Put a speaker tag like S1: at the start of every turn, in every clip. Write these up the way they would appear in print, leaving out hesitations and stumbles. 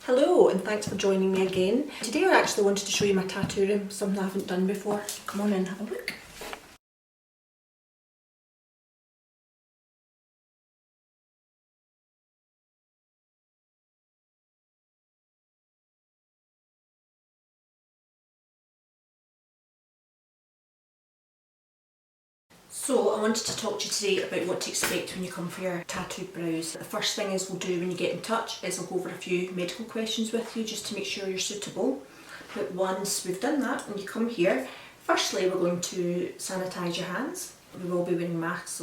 S1: Hello and thanks for joining me again. Today I actually wanted to show you my tattoo room, something I haven't done before. Come on in and have a look. So I wanted to talk to you today about what to expect when you come for your tattooed brows. The first thing we'll do when you get in touch is I'll go over a few medical questions with you just to make sure you're suitable. But once we've done that, when you come here, firstly we're going to sanitise your hands. We will be wearing masks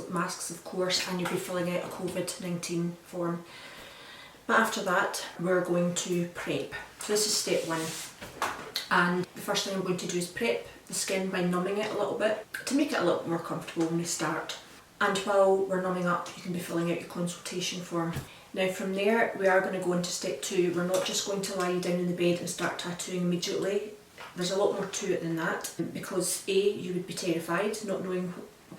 S1: of course, and you'll be filling out a COVID-19 form. But after that we're going to prep. So this is step one. And the first thing I'm going to do is prep the skin by numbing it a little bit to make it a little more comfortable when we start. And while we're numbing up, you can be filling out your consultation form. Now from there we are going to go into step two. We're not just going to lie down in the bed and start tattooing immediately. There's a lot more to it than that, because you would be terrified not knowing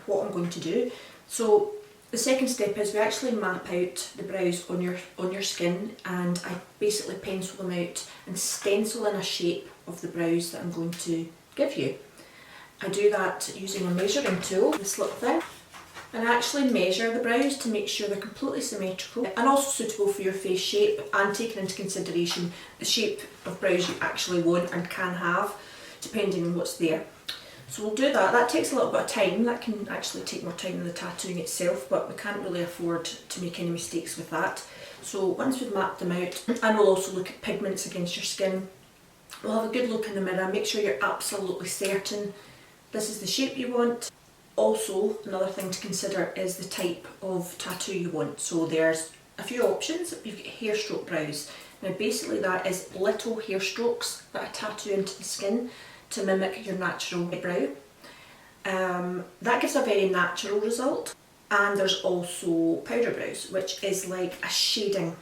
S1: what I'm going to do. So the second step is we actually map out the brows on your skin, and I basically pencil them out and stencil in a shape of the brows that I'm going to give you. I do that using a measuring tool, this little thing, and I actually measure the brows to make sure they're completely symmetrical and also suitable for your face shape, and taking into consideration the shape of brows you actually want and can have depending on what's there. So we'll do that. That takes a little bit of time. That can actually take more time than the tattooing itself, but we can't really afford to make any mistakes with that. So once we've mapped them out, and we'll also look at pigments against your skin, we'll have a good look in the mirror, make sure you're absolutely certain this is the shape you want. Also, another thing to consider is the type of tattoo you want. So there's a few options. You've got hair stroke brows. Now basically that is little hair strokes that I tattoo into the skin to mimic your natural brow. That gives a very natural result. And there's also powder brows, which is like a shading.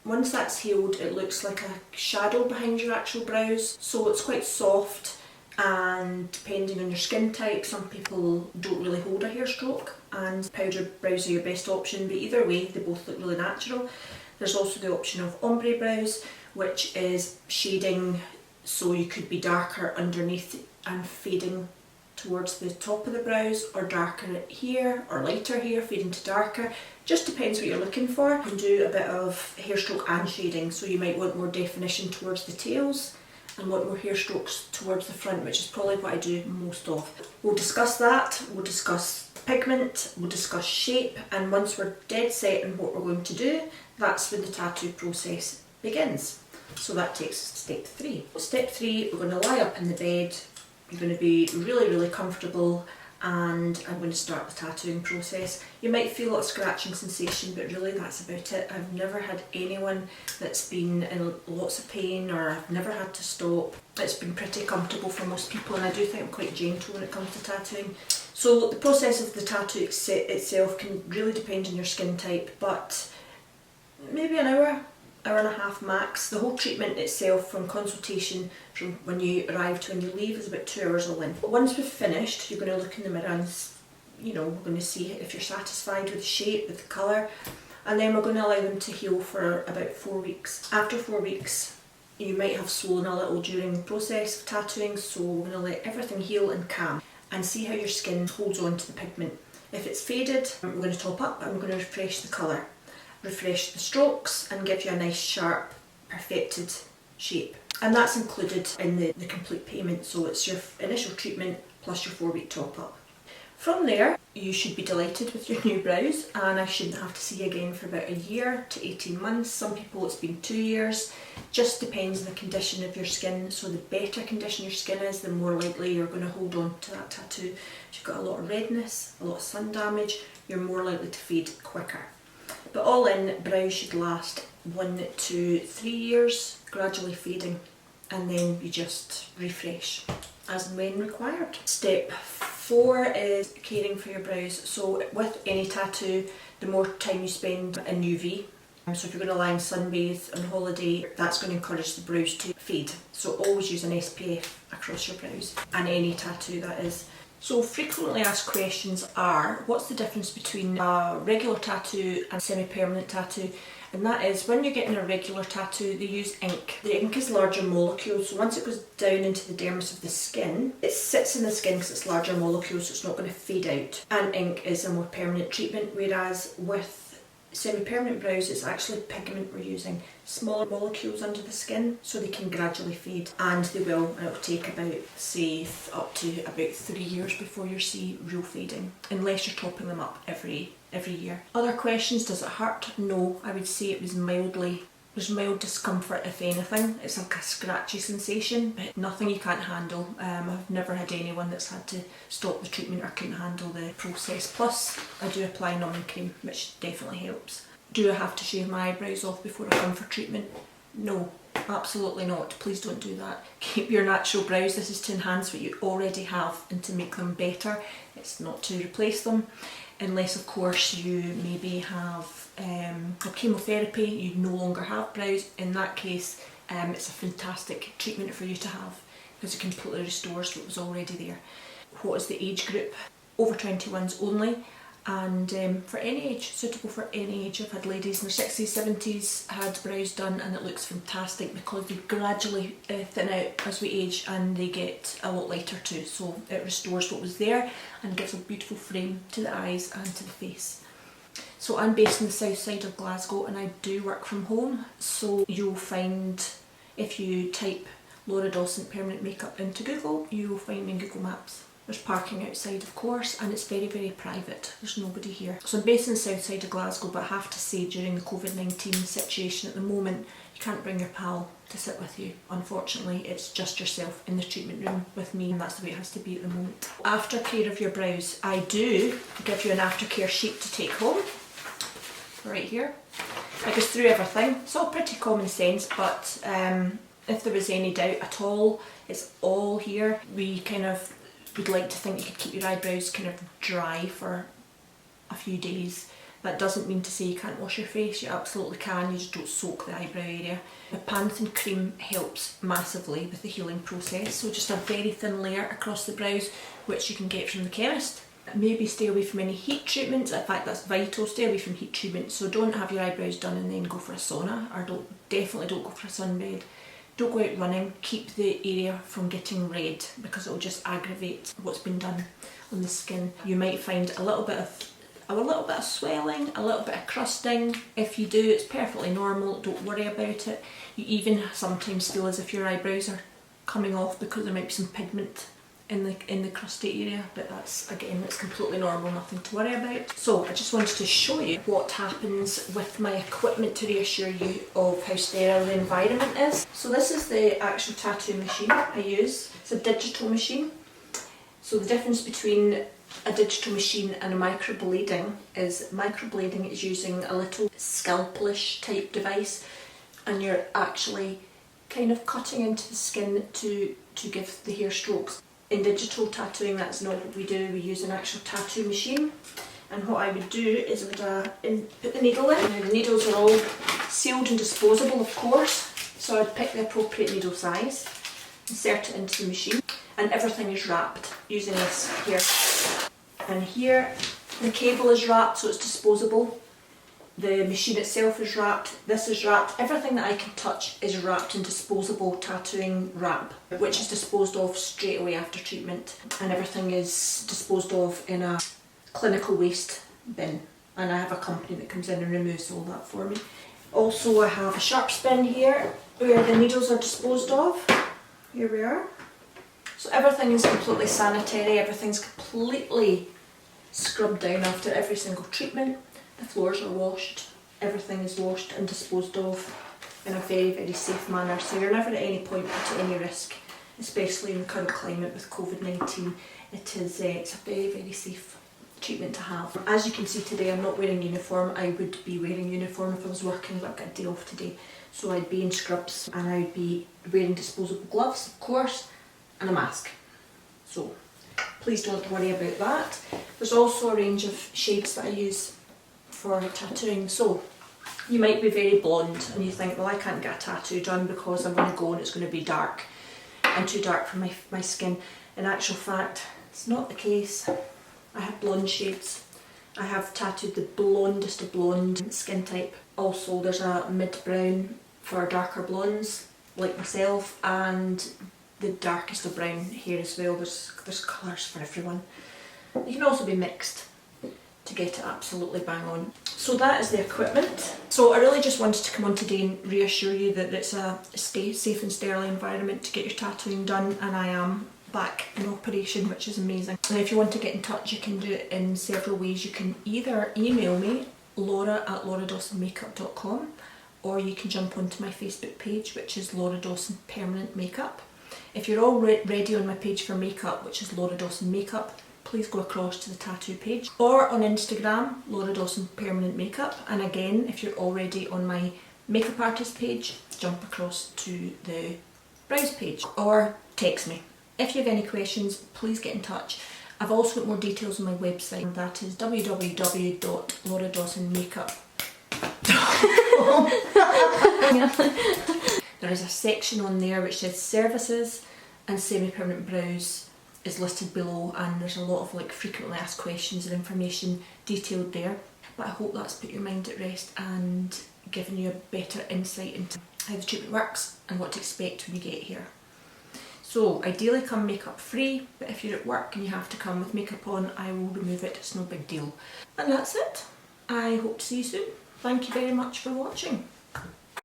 S1: Once that's healed, it looks like a shadow behind your actual brows, so it's quite soft, and depending on your skin type, some people don't really hold a hair stroke and powder brows are your best option, but either way they both look really natural. There's also the option of ombre brows, which is shading, so you could be darker underneath and fading towards the top of the brows, or darker here or lighter here fading to darker. Just depends what you're looking for. You can do a bit of hair stroke and shading, so you might want more definition towards the tails and want more hair strokes towards the front, which is probably what I do most of. We'll discuss that, we'll discuss pigment, we'll discuss shape, and once we're dead set on what we're going to do, that's when the tattoo process begins. So that takes us to step three. Step three, we're going to lie up in the bed. You're going to be really comfortable, and I'm going to start the tattooing process. You might feel a scratching sensation, but really that's about it. I've never had anyone that's been in lots of pain, or I've never had to stop. It's been pretty comfortable for most people, and I do think I'm quite gentle when it comes to tattooing. So the process of the tattoo itself can really depend on your skin type, but maybe an hour and a half max. The whole treatment itself, from consultation, from when you arrive to when you leave, is about 2 hours all in. But once we've finished, you're going to look in the mirror and we're going to see if you're satisfied with the shape, with the colour, and then we're going to allow them to heal for about 4 weeks. After 4 weeks you might have swollen a little during the process of tattooing, so we're going to let everything heal and calm and see how your skin holds on to the pigment. If it's faded, we're going to top up and we're going to refresh the colour. Refresh the strokes and give you a nice sharp perfected shape, and that's included in the complete payment, so it's your initial treatment plus your 4 week top up. From there you should be delighted with your new brows, and I shouldn't have to see you again for about a year to 18 months. Some people it's been 2 years, just depends on the condition of your skin. So the better condition your skin is, the more likely you're going to hold on to that tattoo. If you've got a lot of redness, a lot of sun damage, you're more likely to fade quicker. But all in, brows should last 1 to 3 years, gradually fading, and then you just refresh as and when required. Step 4 is caring for your brows. So with any tattoo, the more time you spend in UV, so if you're going to lie and sunbathe on holiday, that's going to encourage the brows to fade. So always use an SPF across your brows, and any tattoo that is. So frequently asked questions are, what's the difference between a regular tattoo and semi-permanent tattoo? and that is when you're getting a regular tattoo, they use ink. The ink is larger molecules, so once it goes down into the dermis of the skin, it sits in the skin because it's larger molecules, so it's not going to fade out. And ink is a more permanent treatment, whereas with semi-permanent brows, it's actually pigment we're using. Smaller molecules under the skin, so they can gradually fade, and they will, and it'll take about, say, up to about 3 years before you see real fading, unless you're topping them up every year. Other questions: does it hurt? No, I would say it was there's mild discomfort if anything. It's like a scratchy sensation, but nothing you can't handle. I've never had anyone that's had to stop the treatment or couldn't handle the process. Plus, I do apply numbing cream, which definitely helps. Do I have to shave my eyebrows off before I come for treatment? No, absolutely not. Please don't do that. Keep your natural brows. This is to enhance what you already have and to make them better. It's not to replace them. Unless of course you maybe have chemotherapy, you no longer have brows. In that case, it's a fantastic treatment for you to have because it completely restores what was already there. What is the age group? Over 21s only, and for any age, suitable for any age. I've had ladies in their 60s, 70s had brows done, and it looks fantastic because they gradually thin out as we age and they get a lot lighter too, so it restores what was there and gives a beautiful frame to the eyes and to the face. So I'm based in the south side of Glasgow and I do work from home, so you'll find, if you type Laura Dawson permanent makeup into Google, you will find me in Google Maps. There's parking outside of course, and it's very, very private. There's nobody here. So I'm based in the south side of Glasgow, but I have to say during the COVID-19 situation at the moment, you can't bring your pal to sit with you. Unfortunately, it's just yourself in the treatment room with me, and that's the way it has to be at the moment. Aftercare of your brows. I do give you an aftercare sheet to take home. Right here. It goes through everything. It's all pretty common sense, but if there was any doubt at all, it's all here. We kind of would like to think you could keep your eyebrows kind of dry for a few days. That doesn't mean to say you can't wash your face. You absolutely can, you just don't soak the eyebrow area. The Panthen cream helps massively with the healing process, so just a very thin layer across the brows, which you can get from the chemist. Maybe stay away from any heat treatments. In fact, that's vital. Stay away from heat treatments. So don't have your eyebrows done and then go for a sauna, or definitely don't go for a sunbed. Don't go out running. Keep the area from getting red because it will just aggravate what's been done on the skin. You might find a little bit of swelling, a little bit of crusting. If you do, it's perfectly normal. Don't worry about it. You even sometimes feel as if your eyebrows are coming off because there might be some pigment in the crusty area, but that's, again, it's completely normal, nothing to worry about. So I just wanted to show you what happens with my equipment to reassure you of how sterile the environment is. So this is the actual tattoo machine I use. It's a digital machine. So the difference between a digital machine and a microblading is using a little scalpelish type device, and you're actually kind of cutting into the skin to give the hair strokes. In digital tattooing, that's not what we do. We use an actual tattoo machine, and what I would do is I would put the needle in. Now the needles are all sealed and disposable, of course, so I'd pick the appropriate needle size, insert it into the machine, and everything is wrapped using this here. And here the cable is wrapped, so it's disposable. The machine itself is wrapped, this is wrapped, everything that I can touch is wrapped in disposable tattooing wrap, which is disposed of straight away after treatment, and everything is disposed of in a clinical waste bin, and I have a company that comes in and removes all that for me. Also, I have a sharp spin here where the needles are disposed of. Here we are. So everything is completely sanitary, everything's completely scrubbed down after every single treatment. The floors are washed, everything is washed and disposed of in a very, very safe manner, so you're never at any point put at any risk, especially in the current climate with COVID-19. It's a very, very safe treatment to have. As you can see today, I'm not wearing uniform. I would be wearing uniform if I was working, but I've got a day off today, so I'd be in scrubs and I'd be wearing disposable gloves, of course, and a mask. So please don't worry about that. There's also a range of shades that I use for tattooing. So you might be very blonde and you think, well, I can't get a tattoo done because I'm going to go and it's going to be dark and too dark for my skin. In actual fact, it's not the case. I have blonde shades. I have tattooed the blondest of blonde skin type Also there's a mid-brown for darker blondes like myself, and the darkest of brown hair as well. There's colours for everyone. You can also be mixed to get it absolutely bang on. So that is the equipment. So I really just wanted to come on today and reassure you that it's a safe and sterile environment to get your tattooing done, and I am back in operation, which is amazing. And if you want to get in touch, you can do it in several ways. You can either email me, laura@lauradawsonmakeup.com, or you can jump onto my Facebook page, which is Laura Dawson Permanent Makeup. If you're already on my page for makeup, which is Laura Dawson Makeup, please go across to the tattoo page, or on Instagram, Laura Dawson Permanent Makeup. And again, if you're already on my makeup artist page, jump across to the brows page, or text me. If you have any questions, please get in touch. I've also got more details on my website, and that is www.lauradawsonmakeup.com. There is a section on there which says services, and semi-permanent brows is listed below, and there's a lot of like frequently asked questions and information detailed there. But I hope that's put your mind at rest and given you a better insight into how the treatment works and what to expect when you get here. So ideally come makeup free, but if you're at work and you have to come with makeup on, I will remove it, it's no big deal. And that's it. I hope to see you soon. Thank you very much for watching.